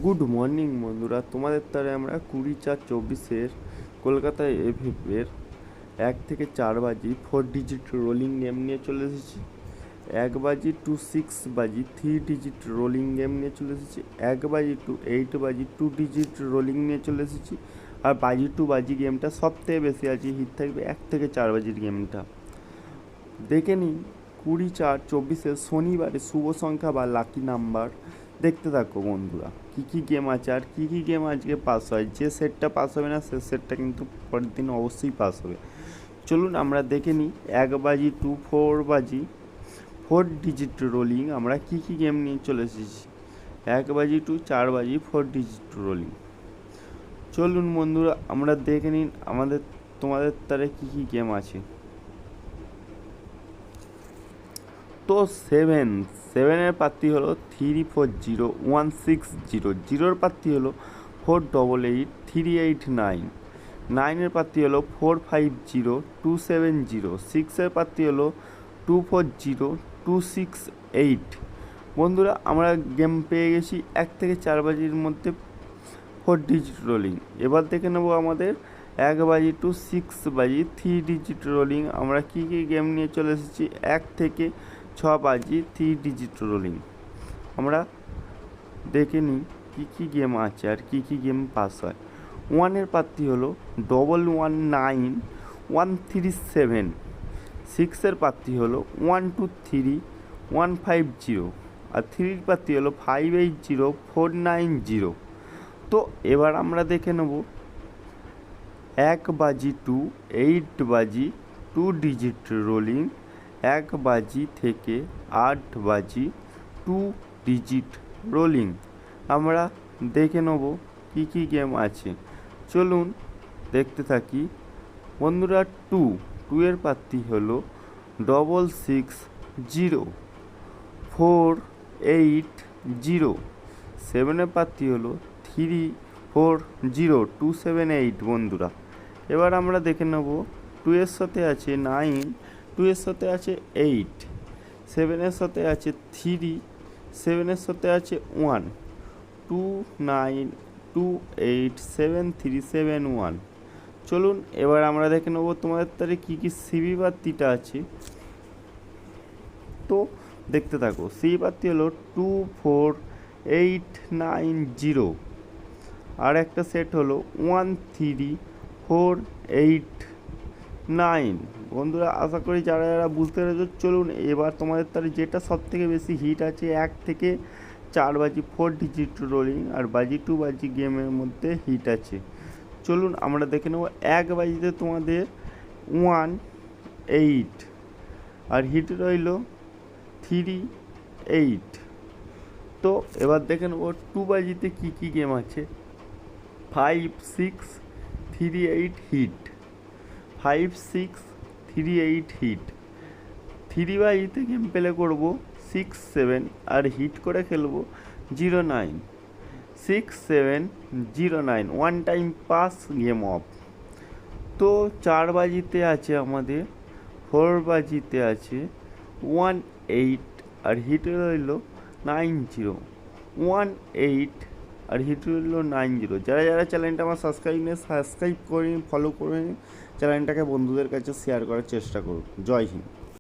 Good morning বন্ধুরা, তোমাদের তারে আমরা 20/4/24 কলকাতায় এফএফের 1 থেকে 4 বাজি 4 ডিজিট রোলিং গেম নিয়ে চলে এসেছি। 1 বাজি টু 6 বাজি 3 ডিজিট রোলিং গেম নিয়ে চলে এসেছি। 1 বাজি টু 8 বাজি 2 ডিজিট রোলিং নিয়ে চলে এসেছি। আর বাজি টু বাজি গেমটা সব থেকে বেশি আছে হিট থাকবে 1 থেকে 4 বাজির গেমটা। দেখে নিন 20/4/24 শনিবারে শুভ সংখ্যা বা লাকি নাম্বার। দেখতে থাকো বন্ধুরা, কী কী গেম আছে আর কী কী গেম আজকে পাস হয়। যে সেটটা পাস হবে না সে সেটটা কিন্তু পরের দিন অবশ্যই পাস হবে। চলুন আমরা দেখে নিই 1 বাজি টু 4 বাজি 4 ডিজিট রোলিং আমরা কী কী গেম নিয়ে চলে এসেছি। 1 বাজি টু 4 বাজি 4 ডিজিট রোলিং। চলুন বন্ধুরা আমরা দেখে নিন তোমাদের তারে কী কী গেম আছে। তো সেভেনের প্রার্থী হলো 340160, জিরোর প্রার্থী হলো 488389, 9-এর প্রার্থী হলো 450270, 6-এর প্রার্থী হলো 240268। বন্ধুরা আমরা গেম পেয়ে গেছি 1 থেকে 4 বাজির মধ্যে 4 ডিজিট রোলিং। এবার দেখে নেবো আমাদের 1 বাজি টু 6 বাজি 3 ডিজিট রোলিং আমরা কী কী গেম নিয়ে চলে এসেছি। 1 থেকে 6 বাজি 3 ডিজিট রোলিং আমরা দেখে নিই কী কী গেম আছে আর কী কী গেম পাস হয়। 1-এর প্রার্থী হলো 119137, 6-এর প্রার্থী হলো 123150, আর 3-র প্রার্থী হলো 580490। তো এবার আমরা দেখে নেব 1 বাজি টু 8 বাজি 2 ডিজিট রোলিং, 1 বাজি থেকে 8 বাজি 2 ডিজিট রোলিং আমরা দেখে নেব কী কী গেম আছে। চলুন দেখতে থাকি বন্ধুরা। 2-এর প্রার্থী হলো 660480, 7-এর প্রার্থী হলো 340278। বন্ধুরা এবার আমরা দেখে নেব 2-এর সাথে আছে 9, 2-এর সাথে আছে 8, 7-এর সাথে আছে 3, 7-এর সাথে আছে 1, 29287371। চলুন এবার আমরা দেখে নেব তোমাদের তারে কী কী সিবি প্রার্থীটা আছে। তো দেখতে থাকো। সিবি প্রার্থী হলো 24890, আর একটা সেট হলো 13489। বন্ধুরা আশা করি যারা যারা বুঝতে পেরেছো। চলুন এবার তোমাদের তার যেটা সব থেকে বেশি হিট আছে 1 থেকে 4 বাজি 4 ডিজিট রোলিং আর বাজি টু বাজি গেমের মধ্যে হিট আছে। চলুন আমরা দেখে নেব। 1 বাজিতে তোমাদের 18 আর হিট রইল 38। তো এবার দেখে নেব 2 বাজিতে কী কী গেম আছে। 5638 হিট, 5638 হিট। 3 বাজিতে গেম প্লে করবো 67 আর হিট করে খেলবো 09, 6709, 1 টাইম পাস গেম অফ। তো 4 বাজিতে আছে আমাদের 4 বাজিতে আছে 18 আর হিট রইল 90, 18 আর হিট রইল 90। যারা যারা চ্যানেলটা আমার সাবস্ক্রাইব করে ফলো করে চ্যানেলটাকে বন্ধুদের কাছে শেয়ার করার চেষ্টা করুন। জয় হিন্দ।